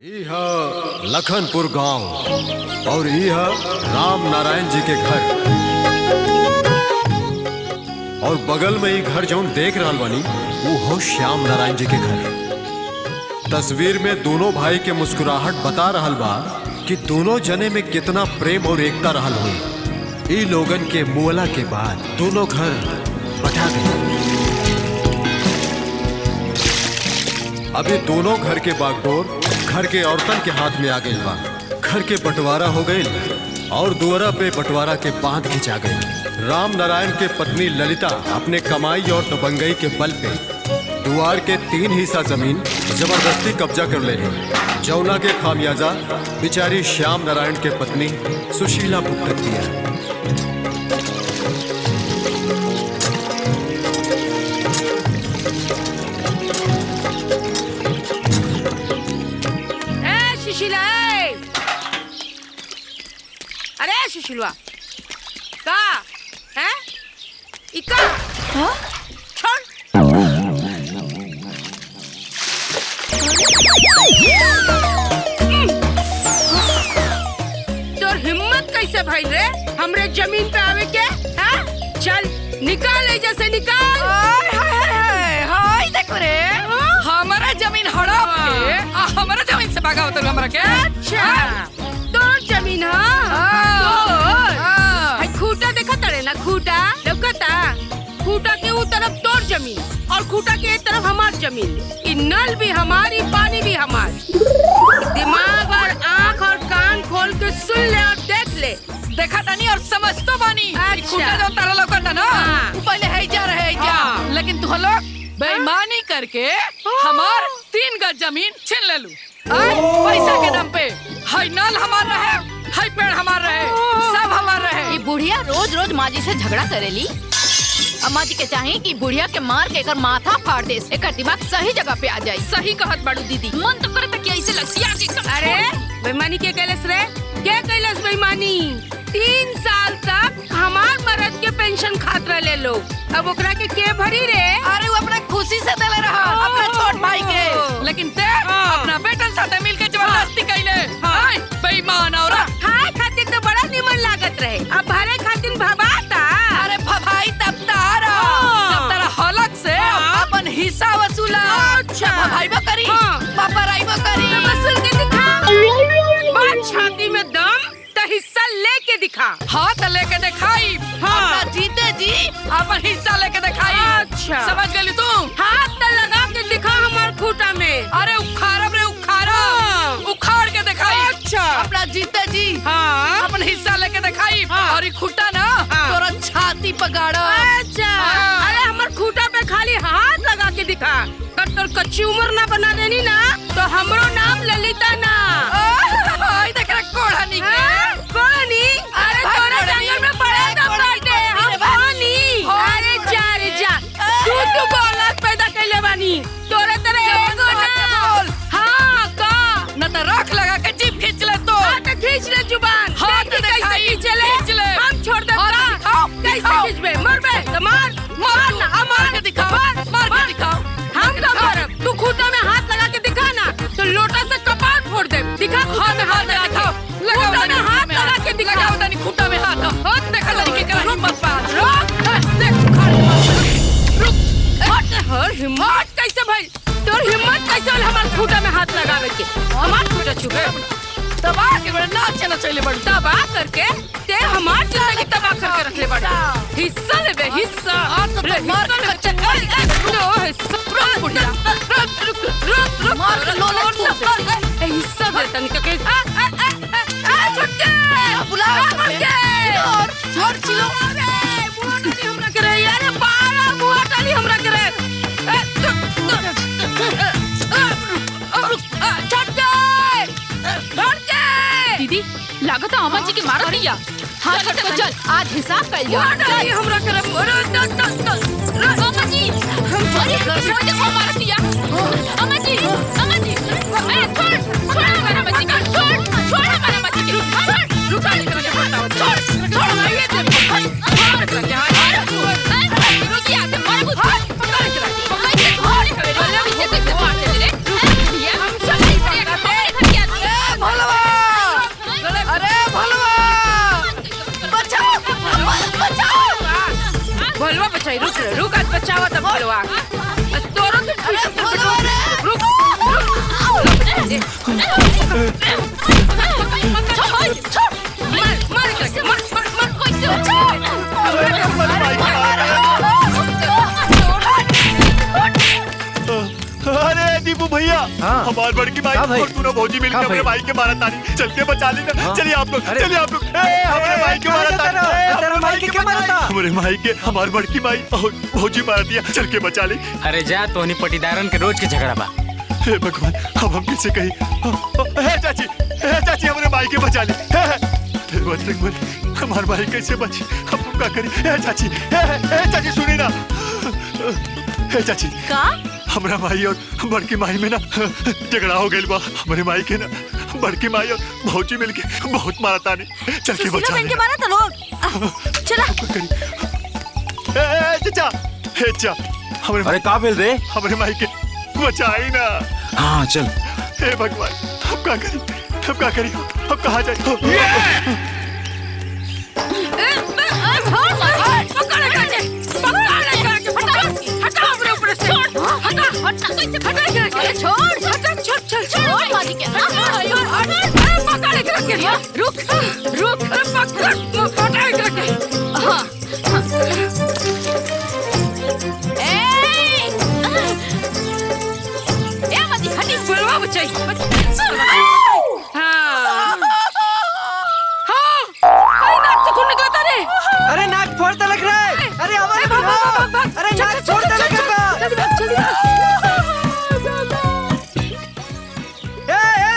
यह लखनपुर गांव और यह राम नारायण जी के घर और बगल में ही घर जौन देख रहा बानी वो हो श्याम नारायण जी के घर। तस्वीर में दोनों भाई के मुस्कुराहट बता रहल बा कि दोनों जने में कितना प्रेम और एकता रहल हुई। ई लोगन के मुअला के बाद दोनों घर बटा गए। अभी दोनों घर के बागडोर घर के औरतन के हाथ में आ गई बा। घर के बंटवारा हो गई और दुआरा पे बंटवारा के बांध खिंचा गई। राम नारायण के पत्नी ललिता अपने कमाई और दबंगई के बल पे दुआर के 3 हिस्सा जमीन जबरदस्ती कब्जा कर ले हैं। जौना के खामियाजा बेचारी श्याम नारायण के पत्नी सुशीला भुगतती है। अरे सुशीलवा का है इका हाँ? छोड़ तोर हिम्मत कैसे भाई रे हमरे जमीन पे आवे के हाँ? चल निकाल ऐजा से निकाल। हाय देखो रे हमारा जमीन हड़प के हमारा जमीन से भागा होता हमरा के। अच्छा तोर जमीन खूटा देखा तड़े ना खूटा देखता खूटा के ऊ तरफ तोर जमीन और खूटा के एक तरफ हमार जमीन। इ नल भी हमारी पानी भी हमार। दिमाग और आँख और कान खोल के सुन ले और देख ले। देखा तानी और समझ तो बानी। अच्छा। खूटा जो तारा लौकता ना हाँ। पहले है जा रहे जा हाँ। लेकिन तू लोग बेईमानी करके हमार 3 गज जमीन छीन ले लू। पैसा के दम पे हाय नल हमार रहे हाय पेड़ हमार रहे सब हमार रहे। ये बुढ़िया रोज रोज माजी से झगड़ा करेली। अम्मा जी के चाहिए कि बुढ़िया के मार के एकर माथा फाड़ दे, एकर दिमाग सही जगह पे आ जाए। सही कहत बाड़ू दीदी। मन तो करे कि ऐसे लसिया के अरे बेईमानी के कैलस रे क्या कैलस बेईमानी। 3 साल तक हमार मर्द के पेंशन खात रहे लोग। अब ओकरा के भरी रे। अरे वो अपना खुशी से देले रहा अपना छोट भाई के लेकिन ते अपना बेटन साथे मिलके जबरदस्ती कैले। हाय बेईमान औरत। खाए खातिर तो बड़ा निमन लागत रहे अब भरे खातिर भबाता। अरे भभाई तब तारा जब तारा हलक से अपन हिस्सा वसूला। अच्छा भभाईबो करी पापा राइबो करी वसूल के दिखा। बात छाती में दम तो हिस्सा लेके दिखा। हाँ तो लेके दिखाई। हाँ। अपना जीते जी अपन हिस्सा लेके दिखाई। अच्छा समझ गई तू। हाथ तो लगा के दिखा हमार खूटा में। अरे उखाड़ब रे उखाड़ब उखाड़ के दिखाई। अच्छा अपना जीते जी हाँ अपन हिस्सा लेके दिखाई। हाँ। और ये खुट्टा ना हाँ। तोरा छाती पे गाड़ा। अच्छा हाँ। अरे हमार खूटा पे खाली हाथ लगा के दिखा। कर तोर कच्ची उम्र ना बना देनी ना तो हमरो नाम ललिता ना। हाय देख रे कोढ़ा निकले। कोनी अरे तोरा जंगल में पड़े तो बाटे हम कोनी। अरे जा रे जा तू औलाद पैदा कैले बानी तोरे तेरे एगो ना। हाँ का न तो रख लगा के जीभ खींच ले तो। हाँ तो खींच ले जुबान। हाँ देखी तो कैसे दिखाई, खींच ले। खींच ले। हम छोड़ दे हाँ तो दिखाओ, कैसे दिखाओ। खींचबे मरबे तो मार मार ना मार के दिखाओ मार के दिखाओ। हम का मारब तू खूटा में हाथ लगा के दिखा ना तो लोटा से कपाट फोड़ दे। दिखा हाँ में हाथ लगा दिखाओ। लगाओ खूटा में तनी हाथ लगा के दिखा। लगाओ तनी खूटा में हाथ। हाँ देखा तनी के करा हिम्मत पा। रुक देख रुक हट हर हिम्मत कैसे भाई तोर हिम्मत कैसे होल हमार खूटा में हाथ लगावे के। हमार खूटा छुबे दबा के बड़े नाच चला चले बड़ दबा करके ते हमार जिंदगी तबाह करके रख ले बड़ा। हिस्सा ले बे हिस्सा। तो मार के चक्कर लो हिस्सा रुक बुढ़िया रुक मार के लोले हिस्सा दे तनी के छुट्टे बुला छोड़ चिलो। अरे मुंह डाली हमरा करे यार बारा मुंह डाली हमरा करे। दीदी लागत है अम्मा जी की मार दिया। हाँ चल आज हिसाब कर लिया। हमरा करे अम्मा जी हम मार दिया। अम्मा जी छोड़ हमारा बच्ची का छोड़ हमारा बच्ची की रुका छोड़ पिटवा के तोरो के पिटवा रुक मार करके अरे दीपू भैया, हमारे बड़की भाई और तू भौजी मिलकर अपने भाई के मारा तारी, चल के बचा ली ना। चलिए आप लोग, चलिए आप लोग। हमारे भाई के मारा तारी, हमारे भाई के हमारे बड़की भाई और भौजी मार दिया, चल के बचा ली। अरे जा तोहनी पटीदारन के रोज के झगड़ा बा। हे भगवान, अब हम किसे कही? चाची हमारे भाई के बचा ली। हमारे भाई कैसे बची? हम क्या करी? चाची सुनी ना। चाची का हमारा भाई और बड़की माई में ना झगड़ा हो गई बा। हमारे माई के ना बड़की माई और भौजी मिलके बहुत मारा तानी, चल के बचा ले। मारा था लोग। चला चाचा अरे का भेल रे? हमारे माई के बचाई ना। हाँ चल। हे भगवान, हम क्या करी? हम क्या करी? हम कहाँ जाए? अरे नाक फोड़ता लग रहा है। अरे हमारे अरे नाक फोड़ता लग रहा है।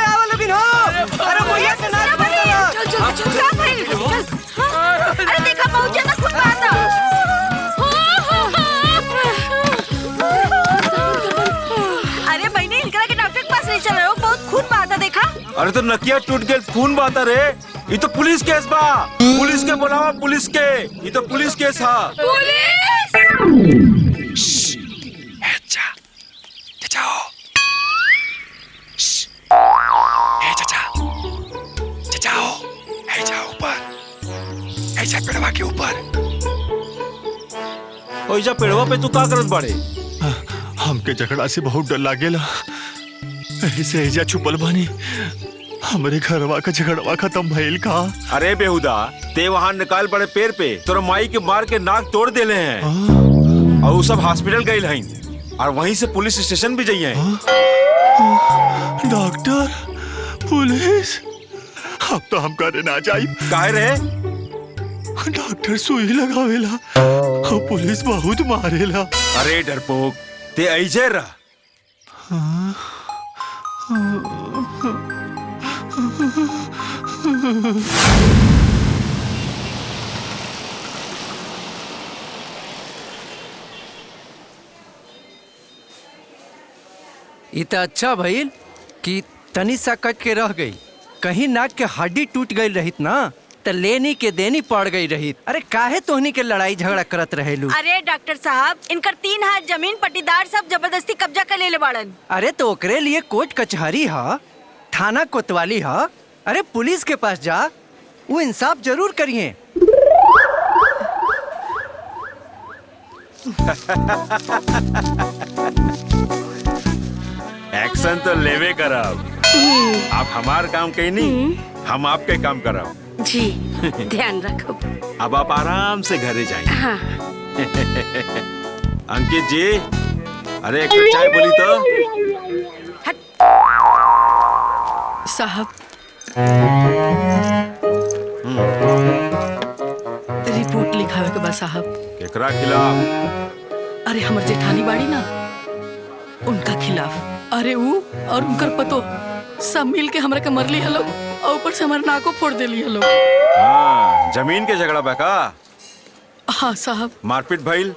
आओ लोगिन हो। अरे भैया का नाक फोड़ता लग। अरे देखा बहुत ज्यादा खून बहा। अरे बहनी, इनकरा के डॉक्टर के पास ले चल रहे हो, बहुत खून बहा देखा। अरे तो नकिया टूट गए, खून बहता रे। ये तो पुलिस केस बा। पुलिस के बुलावा, पुलिस के। ये तो पुलिस केस हा। पेड़वा के ऊपर। ओइजा पेड़वा पे तू का करत बाड़े? हमके झगड़ा से बहुत डर लागेला, ऐसे ऐजा छुपल बानी। हमरे घरवा का झगड़वा खत्म भइल का? अरे बेहुदा, ते वहाँ निकाल पड़े पेड़ पे तोरा माई के मार के नाक तोड़ देले हैं। और वो सब हॉस्पिटल गए हैं और वहीं से पुलिस स्टेशन भी जाइए। डॉक्टर, पुलिस, अब तो हम करे ना जाई। काहे रहे? डॉक्टर सुई लगावेला और पुलिस बहुत मारेला। अरे डरपोक, ते ऐजे रह। ये तो अच्छा भइल कि तनी सा कट के रह गई। कहीं नाक के हड्डी टूट गई रहित ना तो लेनी के देनी पड़ गई रहित। अरे काहे तोहनी के लड़ाई झगड़ा करत रहेलू? अरे डॉक्टर साहब, इनकर 3 हाथ जमीन पट्टीदार सब जबरदस्ती कब्जा कर ले बाड़न। अरे तो ओकरे लिए कोर्ट कचहरी हा, थाना कोतवाली हा। अरे पुलिस के पास जा, वो इंसाफ जरूर करिए। एक्शन तो लेवे करब। आप हमार काम कहीं नहीं, हम आपके काम करब। जी ध्यान रखो। अब आप आराम से घरे जाइए। हाँ। अंकित जी, अरे एक चाय बोली तो। साहब, रिपोर्ट लिखावे के बाद साहब। केकरा खिलाफ? अरे हमर जेठानी बाड़ी ना, उनका खिलाफ। अरे वो और उनकर पतो सब मिल के हमरा के मरली हलो और ऊपर से हमारे नाको फोड़ देली हलो। हाँ, जमीन के झगड़ा बा का? हाँ साहब। मारपीट भइल,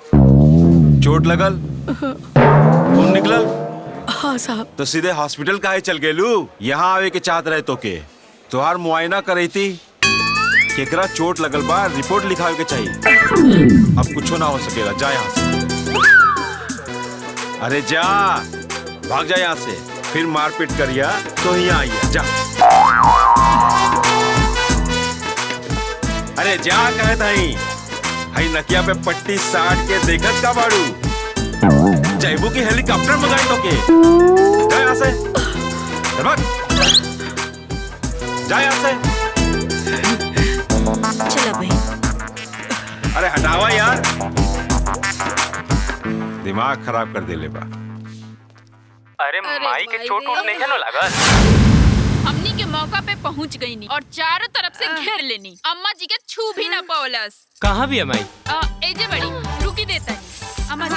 चोट लगल, खून निकलल। हाँ साहब। तो सीधे हॉस्पिटल काहे चल गेलू? यहाँ आवे के चाहत रहे तो के तोहार मुआयना करई थी। केकरा चोट लगल बा, रिपोर्ट लिखावे के चाहिए। अब कुछो ना हो सकेला, जा यहाँ से। अरे जा, भाग जा यहाँ से। फिर मारपीट करिया तो यहाँ आइए, जा। अरे जा कहत हई, हई नकिया पे पट्टी साट के देखत का बाड़ू? जयबू की हेलीकॉप्टर मंगाई तो के जा यहाँ से जा यहाँ से। चला भाई। अरे हटावा यार, दिमाग खराब कर दे ले बा। अरे माई के चोट वोट नहीं है ना लागल। हमनी के मौका पे पहुंच गई नी और चारों तरफ से घेर लेनी। अम्मा जी के छू भी ना पावलस। कहाँ भी है माई? एजे बड़ी रुकी देता है अम्मा जी।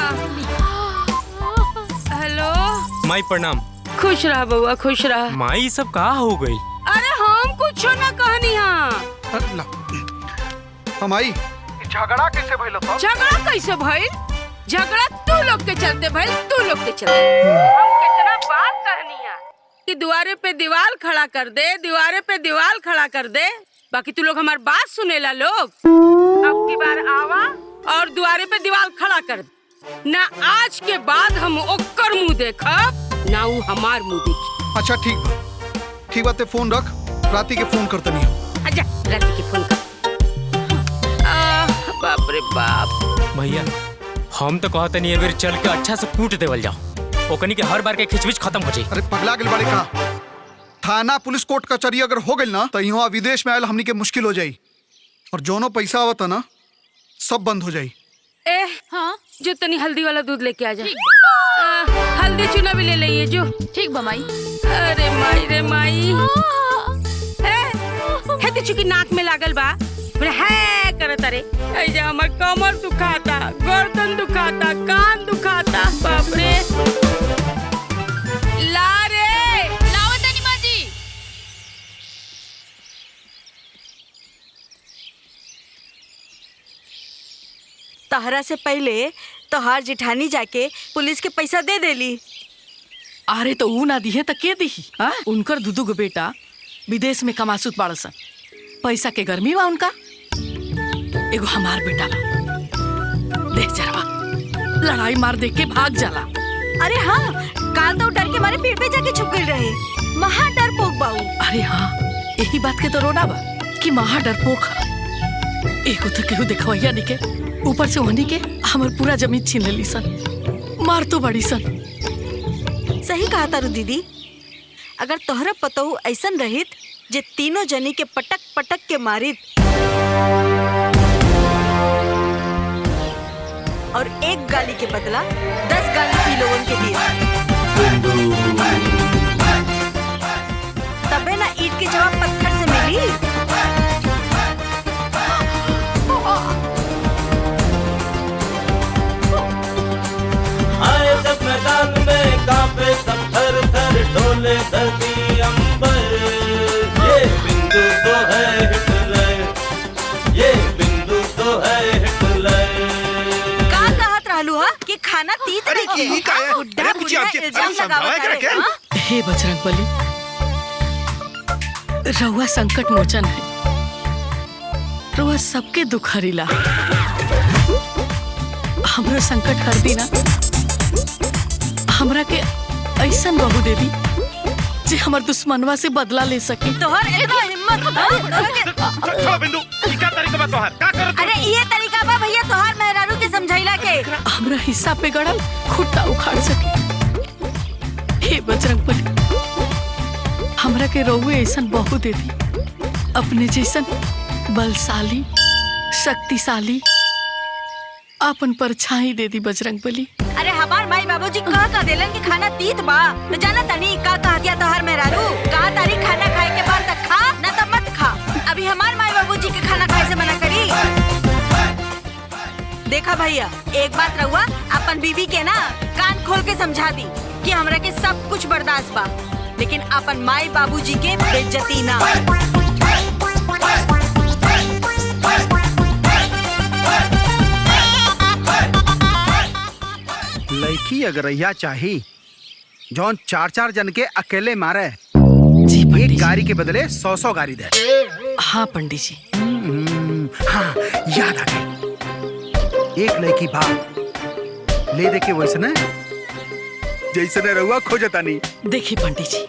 हेलो माई प्रणाम। खुश रहा बउआ, खुश रहा। माई सब कहाँ हो गई? अरे हम कुछ ना कहनी हाँ। हमाई झगड़ा कैसे भइल? झगड़ा कैसे भइल? झगड़ा तू लोग के चलते भाई, तू लोग के चलते। हम कितना बात कहनी है कि द्वारे पे दीवार खड़ा कर दे, द्वारे पे दीवार खड़ा कर दे, बाकी तू लोग हमारी बात सुनेला लोग। अब की बार आवा और द्वारे पे दीवार खड़ा कर दे। ना आज के बाद हम ओकर मुंह देखब, ना वो हमार मुंह देखी। अच्छा ठीक बात है, फोन रख, राती के फोन करते नहीं हो। अच्छा राती के फोन कर। बाप रे बाप। भैया हम तो कहते नहीं है चल के अच्छा से कूट देवल जाओ, ओकनी के हर बार के खिचबिच खत्म हो जाए। अरे पगला गेल बाड़ी का? थाना पुलिस कोर्ट कचहरी अगर हो गई ना तो यहाँ विदेश में आयल हमनी के मुश्किल हो जाई, और जोनो पैसा आवता ना सब बंद हो जाई। हाँ जो तनी हल्दी वाला दूध लेके आ जा। हल्दी चूना भी ले लेइए जो। ठीक बमाई। अरे माई रे माई, है चुकी नाक में लागल बा है करत। अरे ऐजा हमर कमर दुखाता, गर्दन दुखाता, कान दुखाता। बाप रे ला रे लावतनी माँ जी। तहरा से पहले तोहार जेठानी जाके पुलिस के पैसा दे देली। अरे तो ऊ ना दिहे तो के दिही? उनकर दुदू गो बेटा विदेश में कमासुत बाड़सन, पैसा के गर्मी बा उनका। एगो हमार बेटा देख जरवा लड़ाई मार देख के भाग जाला। अरे हाँ, काल तो डर के मारे पेड़ पे जाके छुप गई रहे। महा डरपोक बाऊ। अरे हाँ, यही बात के तो रोना बा कि महा डरपोक है। एगो तो केहू देखवैया नहीं के, ऊपर से वहनी के हमर पूरा जमीन छीन लेली सन, मार तो बड़ी सन। सही कहा तारू दीदी, अगर तोहरा पतहू ऐसन रहित जे तीनों जनी के पटक पटक के मारित और एक गाली के बदला 10 गाली पी लोगन के दिए, तबे ना ईंट के जवाब पत्थर से मिली। आए जब मैदान में कांपे सब थर थर डोले धरती अंबर। ये बिंदु तो है हिटलर, ये बिंदु तो है हिटलर। का कहत रहलू हा कि खाना तीत अरे की का है? अरे पूछिए आपके इल्जाम लगावत है क्या? हे बजरंगबली, रउआ संकट मोचन है, रउआ सबके दुख हरिला। हमरो संकट हर दी ना, हमरा के ऐसन बहू दे दी जे हमर दुश्मनवा से बदला ले सके। तोहर इतना हिम्मत चलो बिंदु, क्या तरीका बा तोहार? का करत? अरे ये तरीका बा भैया तोहार मेहरारू के समझाइला के। हमरा हिस्सा पे गड़ल खुट्टा उखाड़ सके। हे बजरंगबली, हमरा के रउए ऐसन बहू दे दी, अपने जैसन बलशाली शक्तिशाली अपन परछाई दे दी बजरंगबली। अरे हमार माई बाबूजी कह देलन कि खाना तीत बा, तो जाना तनी का कह दिया तोहार मेहरारू? कहा तारी खाना खाए के बाद तक खा ना तो मत खा। अभी हमार माई बाबूजी के खाना खाए से मना करी? देखा भैया, एक बात रहुआ अपन बीवी के ना कान खोल के समझा दी कि हमरा के सब कुछ बर्दाश्त बा, लेकिन अपन माई बाबूजी के बेइज्जती ना। लड़की अगर यह चाही जौन 4-4 जन के अकेले मारे, एक गाड़ी के बदले 100-100 गाड़ी दे। हाँ पंडित जी। हाँ याद आ गई, एक लड़की बा ले दे के वैसने जैसने रहुआ खोजता नहीं। देखिए पंडित जी,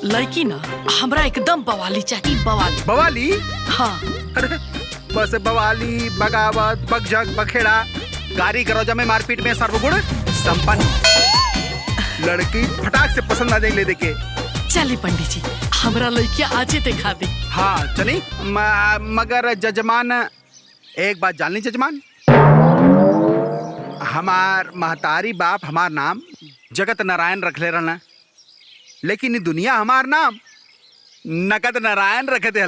लड़की ना हमरा एकदम बवाली चाहिए। बवाली बवाली? हाँ। अरे बस बवाली, बगावत, बगजग, बखेड़ा, गाड़ी गरोजा में मारपीट में सर्वगुण संपन्न लड़की फटाक से पसंद आ जाए ले देके। चली पंडित जी, हमरा लड़किया आजे दिखा दे। हाँ चली। मगर जजमान एक बात जान ली जजमान, हमार महतारी बाप हमार नाम जगत नारायण रखले रहना, लेकिन दुनिया हमार नाम नगद नारायण रख दे।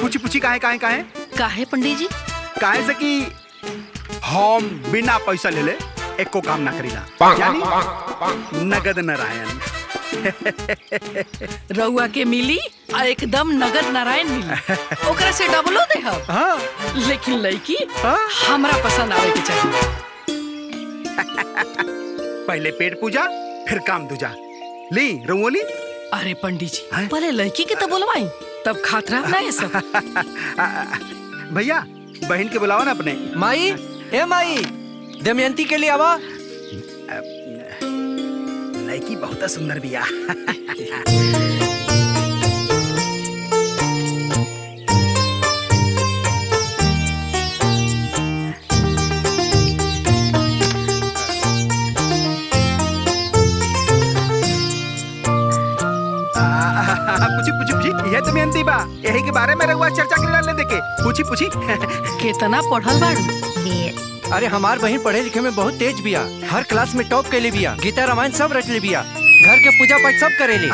पूछी पूछी काहे काहे काहे काहे पंडित जी? काहे से कि हम बिना पैसा ले ले एको काम ना करीला, यानी नगद नारायण। रउआ के मिली आ एकदम नगद नारायण मिली, ओकरा से डबलो दे हम। हाँ। लेकिन लड़की हमरा पसंद आवे के चाहिए। पहले पेट पूजा फिर काम दूजा। ली रउली। अरे पंडित जी पहले लड़की के तो बोलवाई, तब खातरा ना ये सब। भैया बहन के बुलाओ ना अपने। माई, ए माई, दमयंती के लिए आवा। लड़की बहुत सुंदर बिया। पूछी पूछी पूछी, यह दमयंती बा, यही के बारे में रहुआ चर्चा करे डालने देके। पूछी पूछी। कितना पढ़ल बाड़ू? अरे हमार बहन पढ़े लिखे में बहुत तेज बिया, हर क्लास में टॉप कैले बिया, गीता रामायण सब रच ले बिया, घर के पूजा पाठ सब करेली।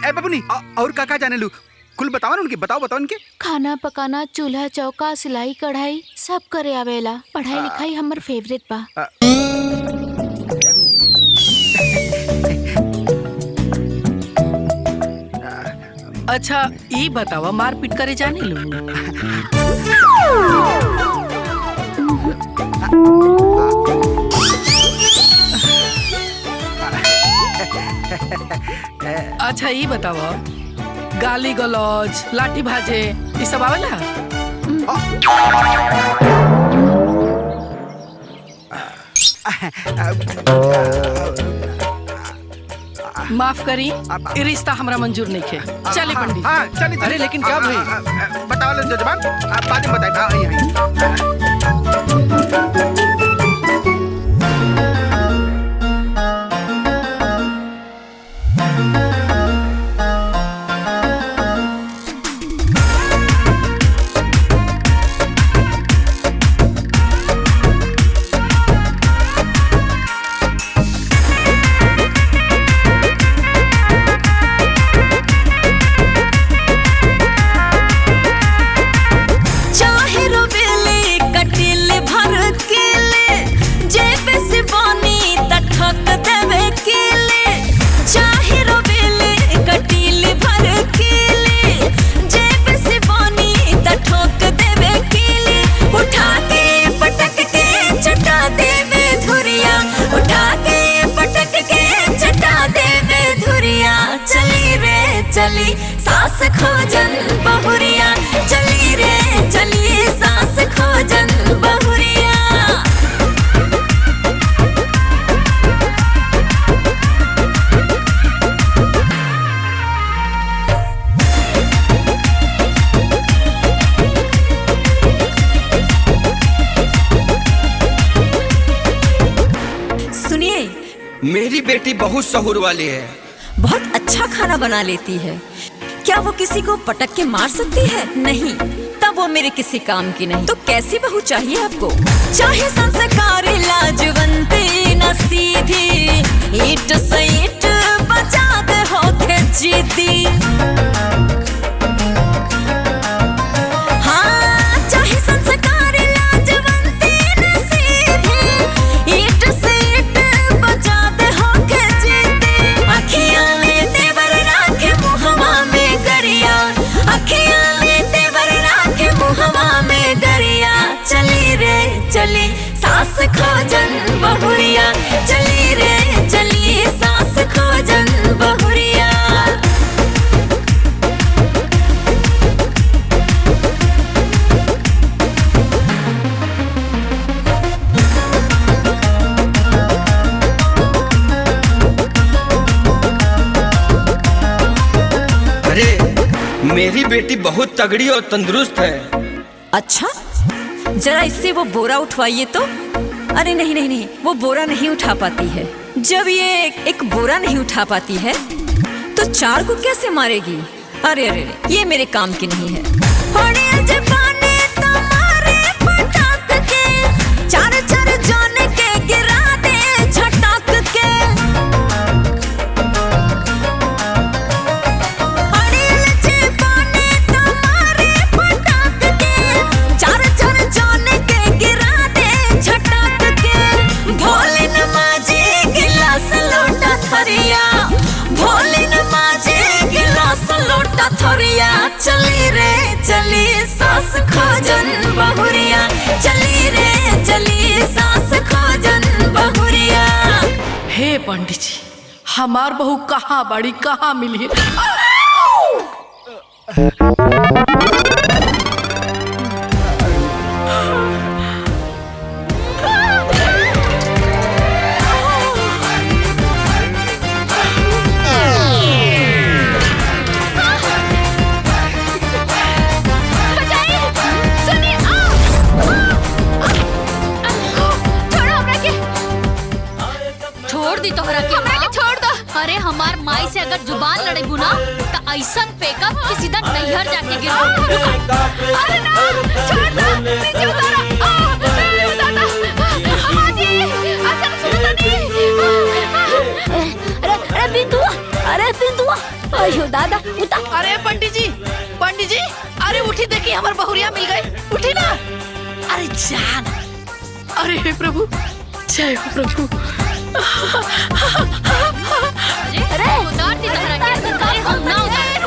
ए बबुनी, और काका जाने लू, कुल बताओ ना उनके, बताओ बताओ उनके। खाना पकाना, चूल्हा चौका, सिलाई कढ़ाई सब करे आवेला। पढ़ाई लिखाई हमर फेवरेट बा। अच्छा ये बतावा, मारपीट करे जाने लू? अच्छा ये बतावा, गाली गलौज, लाठी भाजे ये सब आवेला? माफ करी, ये रिश्ता हमरा मंजूर नहीं है। चली पंडित। हाँ चली। अरे लेकिन क्या भाई? बताओ ले जजमान, आप बाद में बताए। चली सास खोजन बहुरिया, चली रे चली सास खोजन बहुरिया। सुनिए, मेरी बेटी बहुत सहूर वाली है, बहुत अच्छा खाना बना लेती है। क्या वो किसी को पटक के मार सकती है? नहीं, तब वो मेरे किसी काम की नहीं। तो कैसी बहू चाहिए आपको? चाहे संस्कारी लाजवंती न सीधी, ईट से ईट बचा दे होके जिद्दी। हाँ, चाहे संस्कारी लाजवंती न सीधी, ईट से ईट बचा दे होके जिद्दी। अखियां में तेवर राखे मुहवा में गरिया, अखियां में तेवर राखे मुहवा में गरिया। चली रे चली सास खोजन बहुरिया, चली रे चली सास खोजन बहुरिया। अरे मेरी बेटी बहुत तगड़ी और तंदुरुस्त है। अच्छा, जरा इससे वो बोरा उठवाइए तो। अरे नहीं नहीं नहीं, वो बोरा नहीं उठा पाती है। जब ये एक बोरा नहीं उठा पाती है तो 4 को कैसे मारेगी? अरे अरे अरे, ये मेरे काम की नहीं है। होड़े जबाने तुम्हारे पटाक के, 4 जान के गिरा दे झटक के। होड़े जबाने तुम्हारे पटाक के, 4 जान के गिरा दे झटक के। भोले नमाजी गिलास लोटा थरिया, भोले नमाजी गिलास लोटा थरिया। चली रे चली सास खोजन बहुरिया, चली रे चली सास खोजन बहुरिया। हे पंडित जी, हमार बहू कहाँ बड़ी कहाँ मिली? छोड़ दी तोहरा के हमरा के छोड़ दो। अरे हमार माई से अगर जुबान लड़ेबू ना तो ऐसन फेंकब कि सीधा नैहर जाके गिरबू। अरे ना छोड़ दो, नीचे उतारो। अरे दादा अम्माजी असन सुनो नहीं। अरे बिंदुआ, अरे बिंदुआ, अयो दादा उठा। अरे पंडित जी, अरे उठी, देखी हमार बहुरिया मिल गई। उठी ना, अरे जान। अरे हे प्रभु, जय हो प्रभु। अरे उतार दी तोहरा के। अरे हम ना उतार,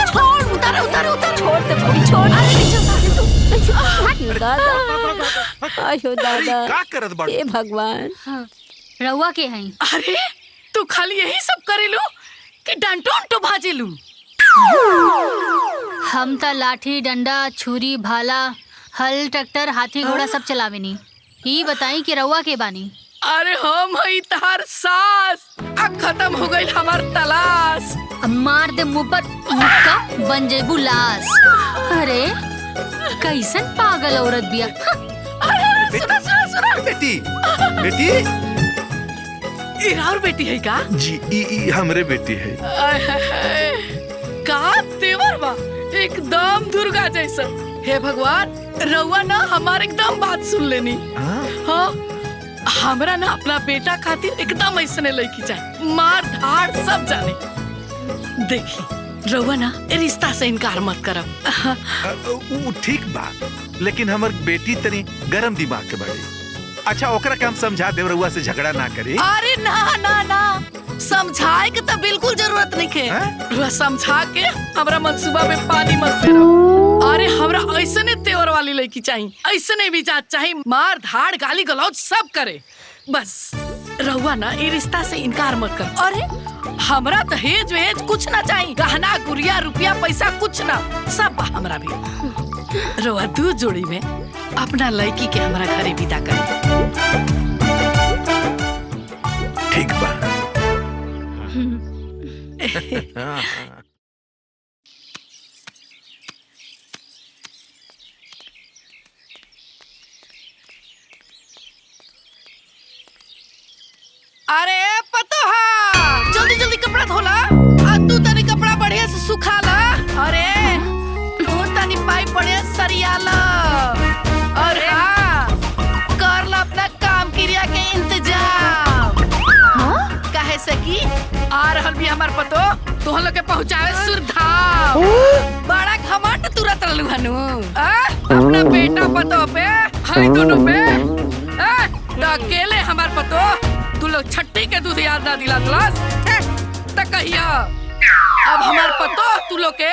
छोड़, उतार छोड़ दे बड़ी, छोड़। अरे नीचे उतार दे तू। दादा आयो दादा, का करत बाड़ू? हे भगवान, रउआ के हैं? अरे तू खाली यही सब करेलू कि डंटों तो भाजेलू? हम त लाठी डंडा छुरी भाला हल ट्रैक्टर हाथी घोड़ा सब चलावेनी। ई बताई कि रउआ के बानी? अरे हम हई तार सास, अब खत्म हो गई हमार तलाश। मार दे मुंह पर मुक्का, बन जेबू लाश। अरे कैसन पागल औरत बिया। सुना बेटी, बेटी और बेटी है का? जी ई हमरे बेटी है। का तेवर बा, एकदम दुर्गा जैसा। हे भगवान, रउआ ना हमार एकदम बात सुन लेनी। हाँ, हमरा ना अपना बेटा खातिर एकदम ऐसने लड़की चाहिए, मार धाड़ सब जाने। देखी रउआ ना रिश्ता से इनकार मत करब। वो ठीक बा, लेकिन हमर बेटी तनी गरम दिमाग के बड़ी। अच्छा ओकरा के हम समझा देव, रउआ से झगड़ा ना करे। अरे ना ना ना, समझाए के तो बिल्कुल जरूरत नहीं है। रउआ समझा के हमरा मंसूबा में पानी मत फेरो। अरे हमरा ऐसने तेवर वाली लड़की चाहिए, ऐसने भी जात चाहिए, मार धाड़ गाली गलौज सब करे। बस रउआ ना ये रिश्ता से इनकार मत कर। अरे हमरा दहेज वेज कुछ ना चाहिए, गहना गुड़िया रुपया पैसा कुछ ना, सब हमरा भी। रउआ 2 जोड़ी में अपना लड़की के हमरा घरे विदा कर। ठीक बा। अरे पतोहा, जल्दी जल्दी कपड़ा धोला, तू तनी कपड़ा बढ़िया से सुखाला। अरे तू तनी पाइप बढ़िया से सरियाला। अरे हाँ, कर ला अपना काम क्रिया के इंतजाम। काहे से कि आ रहल भी हमार पतो तुहन लोग के पहुँचावे सुरधाम। बड़ा घमंड तुरंत रहलू हनु अपना बेटा पतो पे, हाय दोनों पे। अकेले हमार पतो तू लोग छट्टी के दूध याद ना दिला तलाश त कहिया। अब हमार पतो तू लोग के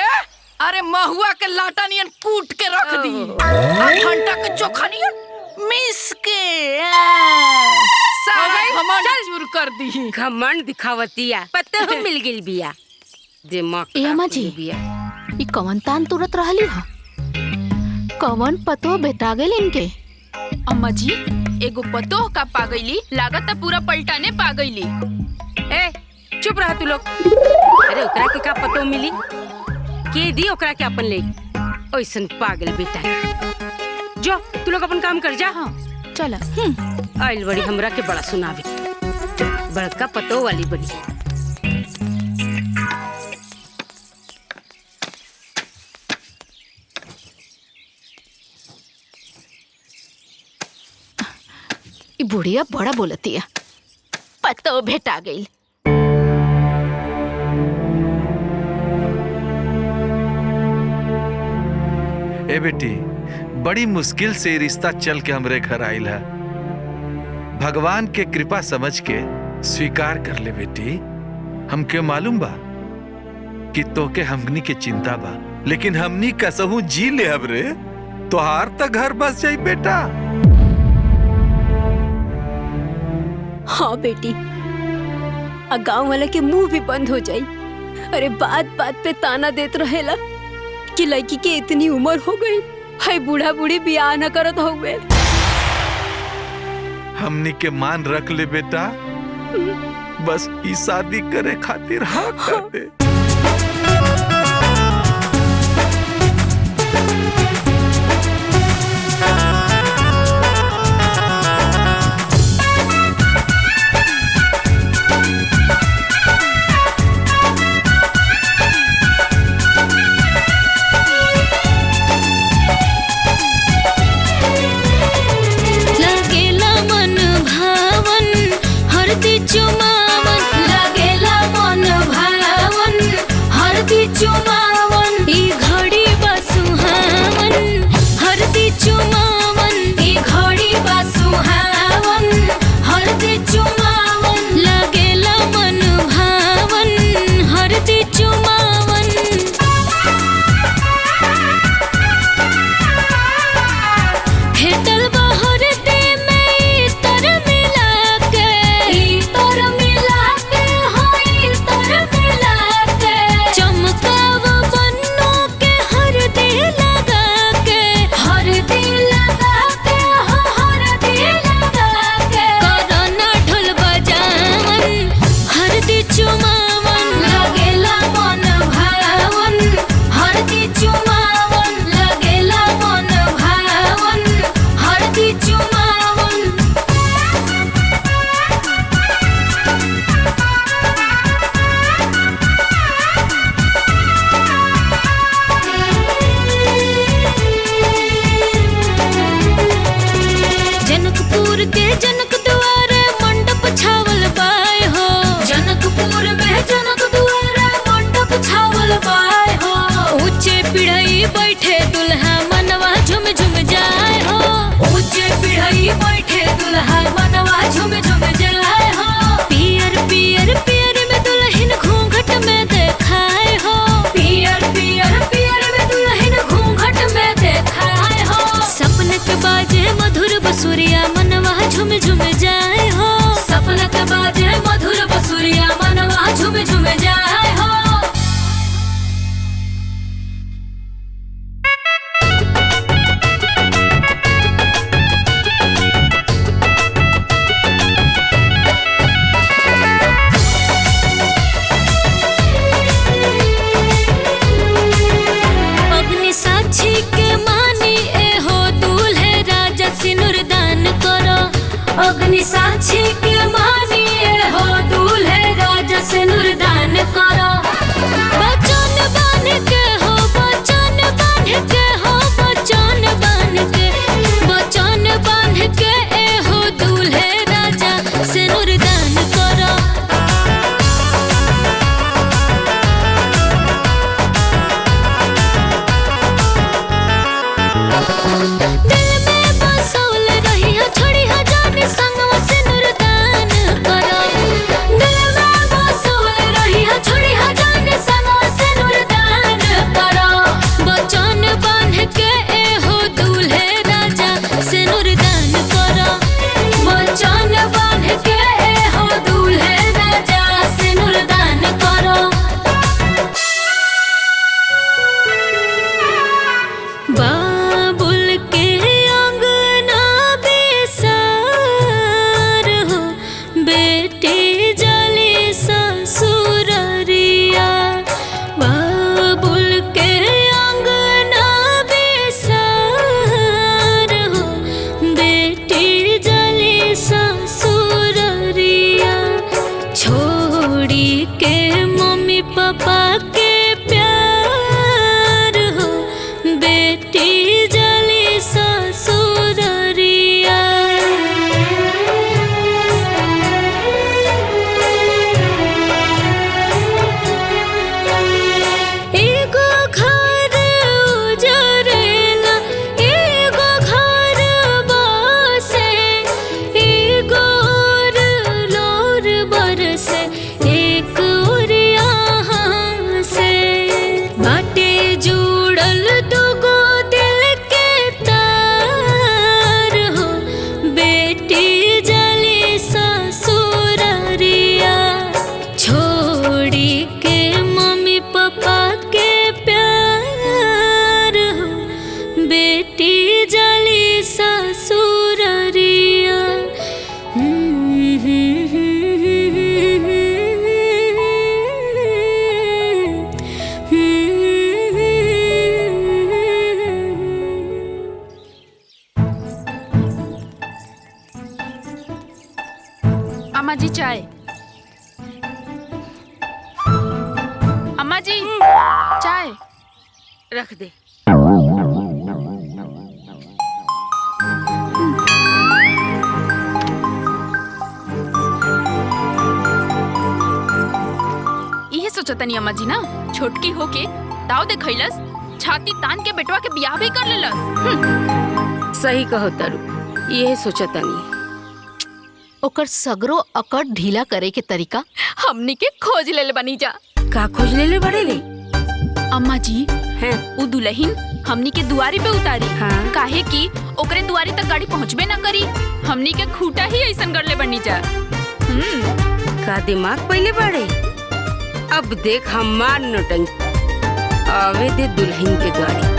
अरे महुआ के लाटा नियन कूट के रख दी, घंटा के चोखा नियन मिस के सारा घमंड चूर कर दी। घमंड दिखावतिया पता हो मिल गेल बिया दिमाग। ए अम्मा जी, ई कवन तान तुरत रहली ह? कवन पतो बेटा गेल इनके? अम्मा जी एगो पतो का पागैली लागत पूरा पलटाने पागैली। ए चुप रहा तू लोग। अरे ओकरा के का पतो मिली, के दी ओकरा के अपन ले। ओइसन पागल बेटा, जो तू लोग अपन काम कर जा। हाँ चला आइल बड़ी हमरा के बड़ा सुनावे, बड़का पतो वाली बनी। ई बुढ़िया बड़ा बोलतिया, पतो भेटा गई। ए बेटी, बड़ी मुश्किल से रिश्ता चल के हमरे घर आइल है। भगवान के कृपा समझ के स्वीकार कर ले बेटी। हमके मालूम बा कि तोके हमनी के चिंता बा, लेकिन हमनी कसहू जी ले अब रे। तोहार तक घर बस जाई बेटा। हाँ बेटी, गांव वाला के मुंह भी बंद हो जाई। अरे बात बात पे ताना देत रहेला कि लड़की के इतनी उम्र हो गई, हाय बूढ़ा बूढ़ी बियाह न करत होवे। हमनी के मान रख ले बेटा, बस ई शादी करे खातिर हाँ कर दे। लगेला मन भावन हरदी चुमावन, लगेला मन भावन जुड़ल दुगो दिल के तार हो बेटी जली ससुररिया छोड़ी के मम्मी पापा के प्यार हो बेटी जली ससुररिया अम्मा जी चाय। अम्मा जी चाय रख दे। इहे सोचतनी अम्मा जी ना, छोटकी होके दाव देखैलस, छाती तान के बेटवा के बियाह भी कर लेलस। सही कहो तारू, ये सोचतनी। ओकर सगरो अकड़ ढीला करे के तरीका हमनी के खोज ले बनी जा। का खोज ले बड़े ले? अम्मा जी हैं उ दुल्हन हमनी के दुआरी पे उतारी। हाँ। काहे कि ओकरे दुआरी तक गाड़ी पहुँचबे ना करी, हमनी के खूटा ही ऐसन कर ले बनी जा। का दिमाग पहले बड़े? अब देख हमार नौटंकी। आवे दे दुल्हन के गाड़ी।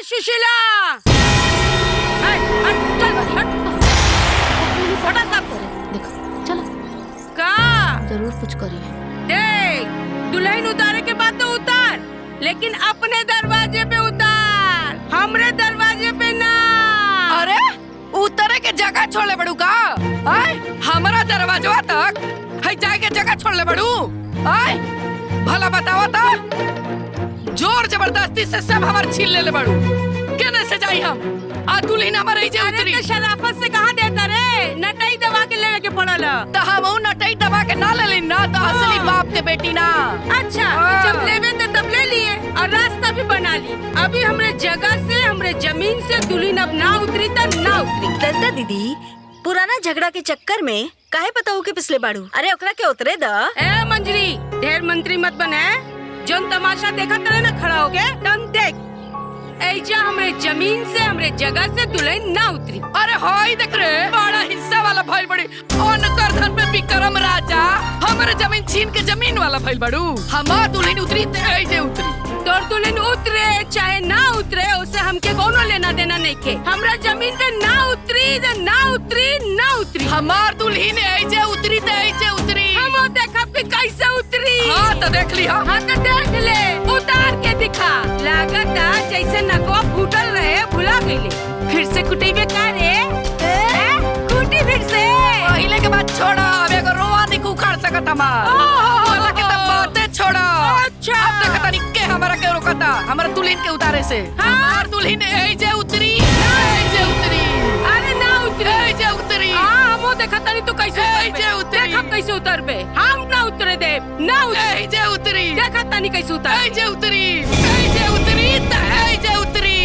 सुशीला का जरूर कुछ करिए। देख दुल्हन उतारे के बाद तो उतार, लेकिन अपने दरवाजे पे उतार, हमरे दरवाजे पे ना। अरे उतरे के जगह छोड़ले बड़ू का? आय हमारा दरवाजा तक है जाए के जगह छोड़ले बड़ू? आय भला बताओ तो, जोर जबरदस्ती से सब हमार छीन ले बड़ू। केने से जाई हम? आ दुल्हन हमारे ही उतरी। अरे शराफत से कहाँ देता रे? नटाई दबा के लेवे के पड़ल। तो हम नटाई दबा के ना ले ली ना, तो असली बाप के बेटी ना। अच्छा जब लेवे तो तब ले लिए और रास्ता भी बना ली। अभी हमरे जगह से, हमरे जमीन से दुल्हन अब ना उतरी तो ना उतरी। दत्ता दीदी पुराना झगड़ा के चक्कर में काहे पता हो के पिछले बाड़ू? अरे ओकरा के उतरे द। ए मंजरी ढेर मंत्री मत बने। जोन तमाशा देखा करे ना खड़ा हो गए तन देख। ऐजा हमरे जमीन से, हमरे जगह से दुल्हन ना उतरी। अरे हाय देख रे, बड़ा हिस्सा वाला भइल बड़ी। अनकर धन में विक्रम राजा हमारे जमीन छीन के जमीन वाला भइल बड़ू। हमार दुल्हन उतरी ते ऐजे उतरी। तोर दुल्हन उतरे चाहे ना उतरे, उससे हमके कोनो लेना देना नहीं के। हमरा जमीन पे ना उतरी तो ना उतरी, ना उतरी। हमार दुल्हन ऐजे उतरी ते ऐजे उतरी। हम देखा भी कैसे उतरी। हाँ तो देख ली। हाँ तो देख ले, उतार के दिखा। लागता जैसे नकवा फूटल रहे, भुला गईले। फिर से कुटेबे का रे? कुटी फिर से। पहले के बात छोड़ा, अब एगो रोआ नहीं उखाड़ सकत हमार। वाला के तब बातें छोड़ा। अच्छा अब देखता नहीं के हमारा के रोकता हमारा दुल्हन के उतारे से। हमार दुल्हन ऐजे उतरी, ऐजे उतरी। अरे ना उतरी, ऐजे उतरी। हाँ हमो देखता नहीं तो कैसे ऐजे उतरी। देख हम कैसे उतरबे। हम ना उतरे दे, ना उतरी। ऐजे उतरी। देखता नहीं कैसे उतर। ऐजे उतरी, ऐजे उतरी, ऐजे उतरी।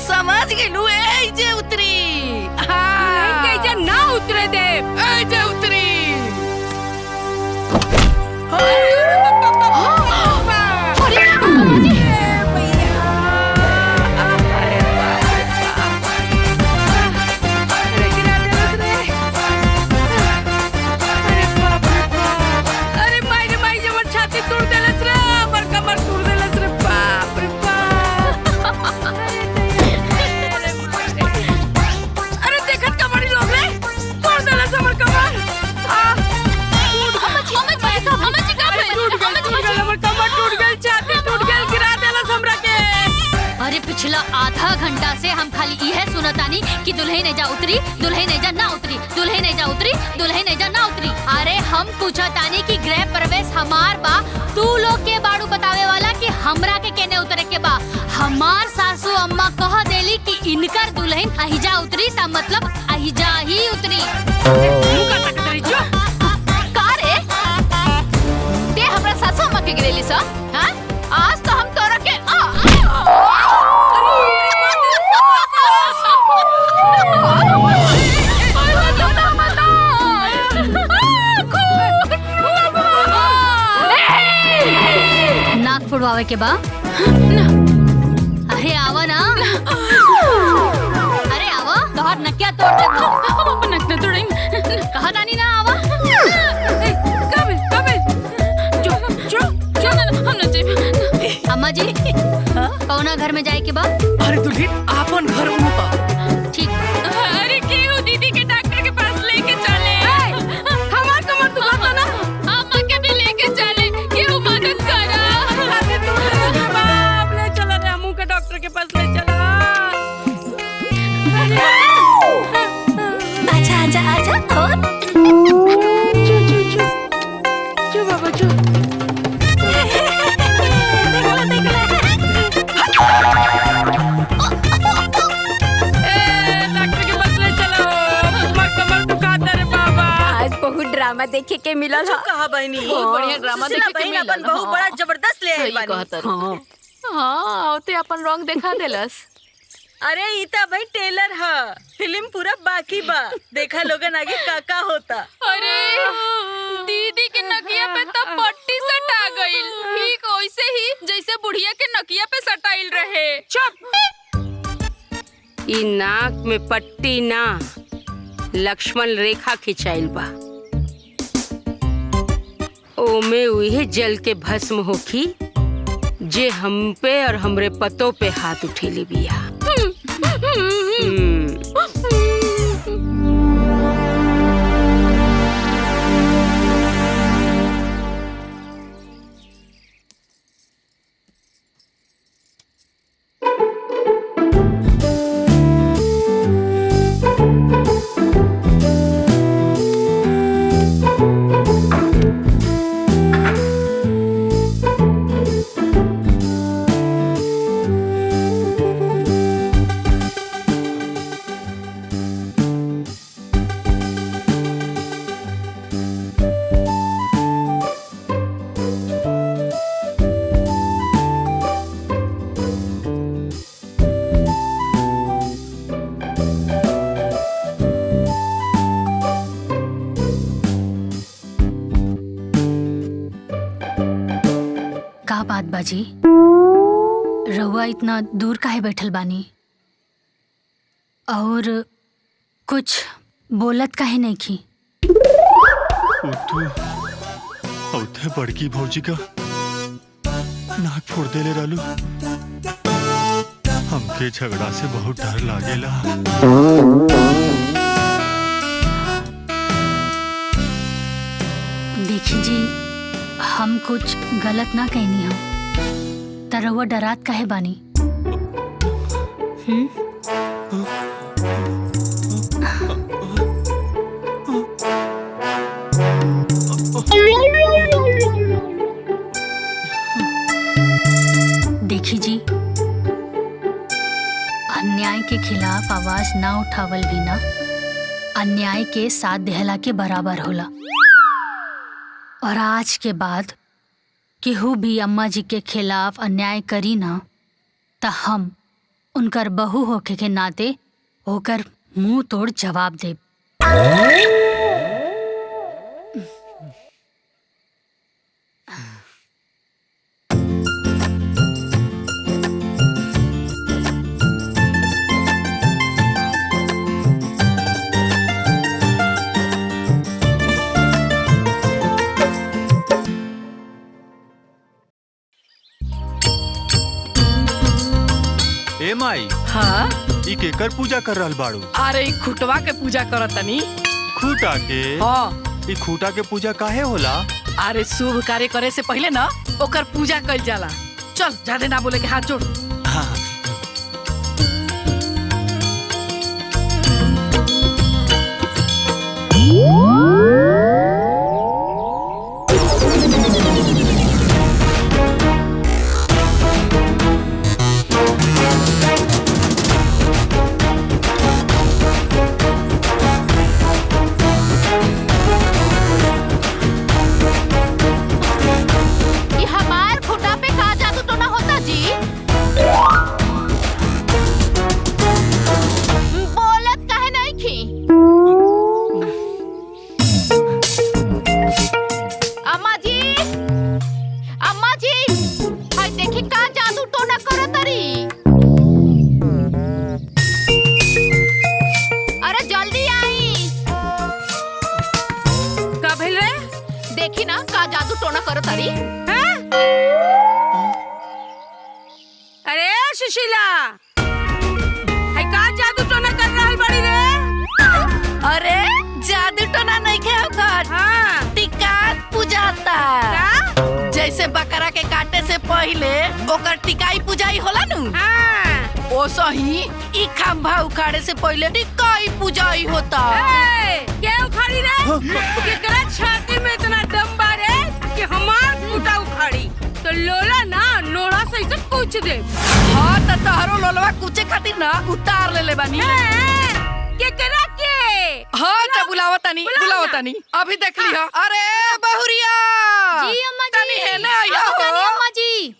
समझ गेलू, ऐजे उतरी। हाँ कैसे ना उतरे दे, ऐजे उतरी। अरे माई माई जबर छाती तोड़ देलस रे, हमर कमर तोड़ देलस रे। बाप रे बाप। अरे देखत का बड़ी लोग रे, तोड़ देलस हमर कमर। अरे पिछला आधा घंटा से हम खाली यह सुनतानी कि दुल्हन एजा उतरी, दुल्हन एजा ना उतरी, दुल्हन एजा उतरी, दुल्हन एजा ना उतरी। अरे हम पूछतानी कि गृह प्रवेश हमार बा, तू लोग के बाड़ू बतावे वाला कि हमरा के केने उतरे के बा। हमार सासू अम्मा कह देली कि इनकर दुल्हन अहिजा उतरी ता मतलब अहिजा ही उतरी। का रे? ते हमरा सासू अम्मा के गिरेली सा? हां आज तो हम तोरा के तुड़वावे के बा? अरे आवा ना। अरे आवा, तोहर नकिया तोड़ दे। हम नक न तोड़ाई। कहा नानी ना आवा। हम न जाइब। अम्मा जी, कौना घर में जाए के बा? अरे दुल्हन आपन घर में बा। ठीक। अरे केहू दीदी के डॉक्टर के पास लेके चले। हमार कमर दुखाता ना, अम्मा के भी लेके चले। केहू मदद करा। अरे तू बाप ले चला रे, हमू के डॉक्टर के पास ले चला। आजा आजा आजा और चो बाबा चो। ड्रामा देखे के मिलल ह। कहा बहनी बढ़िया ड्रामा देखे के मिलल। अपन बहू बड़ा जबरदस्त ले आई बानी। हाँ ओते अपन रंग देखा देलस। अरे ई त भाई टेलर ह, फिल्म पूरा बाकी बा। देखा लोगन आगे का होता। अरे दीदी के नकिया पे तो पट्टी सटा गइल, ठीक वैसे ही जैसे बुढ़िया के नकिया पे सटाइल रहे। चुप। ई नाक में पट्टी ना, लक्ष्मण रेखा खिंचाइल बा। ओमे उहे जल के भस्म होखी जे हम पे और हमरे पतों पे हाथ उठेली बिया। का बात बाजी, रहुआ इतना दूर काहे बैठल बानी और कुछ बोलत काहे नहीं की? औथे बड़की भौजी का नाक फोड़ देले रहलू। हमके झगड़ा से बहुत डर लागेला। देखी जी, हम कुछ गलत ना कहनी हम, त रहुआ डरात काहे बानी? देखी जी, अन्याय के खिलाफ आवाज ना उठावल भी ना अन्याय के साथ देहला के बराबर होला। और आज के बाद केहू भी अम्मा जी के खिलाफ अन्याय करी ना त हम उनकर बहू होके के नाते होकर मुंह तोड़ जवाब देब। ए माई, हाँ ई केकर पूजा कर रहल बाड़ू? अरे ई खुटवा के पूजा करतनी। खूटा के? हाँ। ई खूटा के पूजा काहे होला? अरे शुभ कार्य करे से पहले ना ओकर पूजा कइल जाला। चल ज्यादा ना बोले के हाथ जोड़। हाँ। देखी ना का जादू टोना करो तारी। अरे सुशीला, है का जादू टोना कर रहल बड़ी रे? अरे जादू टोना नहीं खे ओकर। हाँ। टिका पूजाता। जैसे बकरा के काटे से पहले ओकर टिकाई पूजाई होला नु। हाँ। ओ सही ई खंभा उखाड़े से पहले टिकाई पूजाई होता। क्या उखाड़ी रे? केकरा छाती में इतना दम बा रे कि हमार खूटा उखाड़ी? तो लोला ना नोड़ा से इसे कुछ दे। हाँ तो तहरो लोलवा कुचे खातिर ना उतार ले बानी। केकरा के? हाँ तो बुलावा तनी अभी देख लिया। अरे बहुरिया जी अम्मा जी। तनी है ना आया हो। तनी अम्मा जी।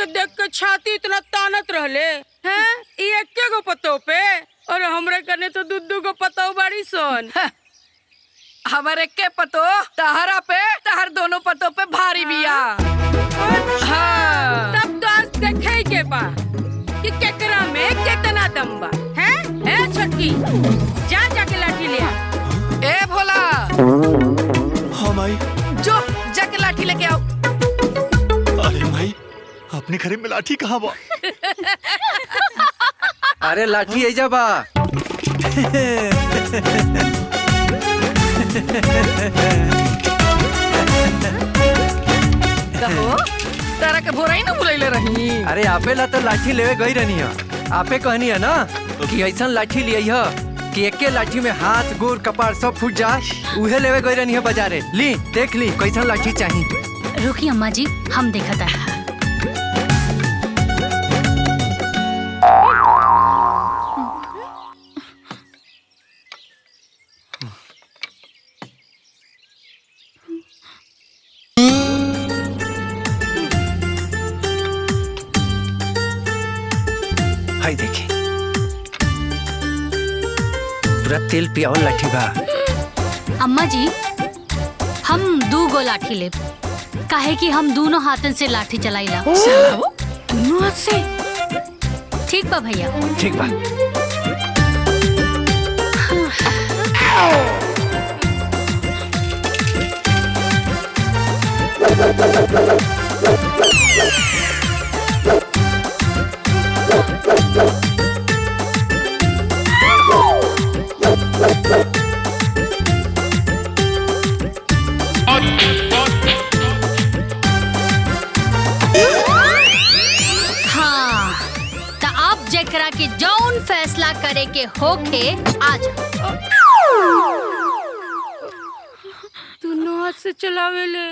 देख के छाती इतना तानत रहले हैं? एक गो पतो पे और हमरे करने तो दू गो पतो बाड़ी सोन। हमारे के पतो तहरा पे तहर दोनों पतो पे भारी बिया। हाँ। तब तो आज देखे के बा कि केकरा में कितना दम बा हैं? ए छटकी जा जाके लाठी ले आ। ए भोला हाँ माई। जो जाके लाठी लेके आओ। अरे माई अपने घरे में लाठी कहाँ बा? अरे लाठी ऐजा बा। कहो तारा के भोराई ना बुलैले रही। अरे आपे ला तो लाठी लेवे गई रहनी है। आपे कहनी है ना कि ऐसा लाठी लिया है कि एक लाठी में हाथ गोर कपार सब फूट जाए। उहे लेवे गई रहनी है बाजारे। ली देख ली कैसा लाठी चाहिए। रुकी अम्मा जी हम देखता है। हाय देखी पूरा तेल पिया लाठी बा। अम्मा जी हम 2 गो लाठी ले काहे कि हम दोनों हाथन से लाठी चलाईला। दोनों हाथ से? ठीक बा भैया। ठीक बा। हाँ तो अब जेकरा के जौन फैसला करे के होके आज दोनों हाथ से चलावे ले।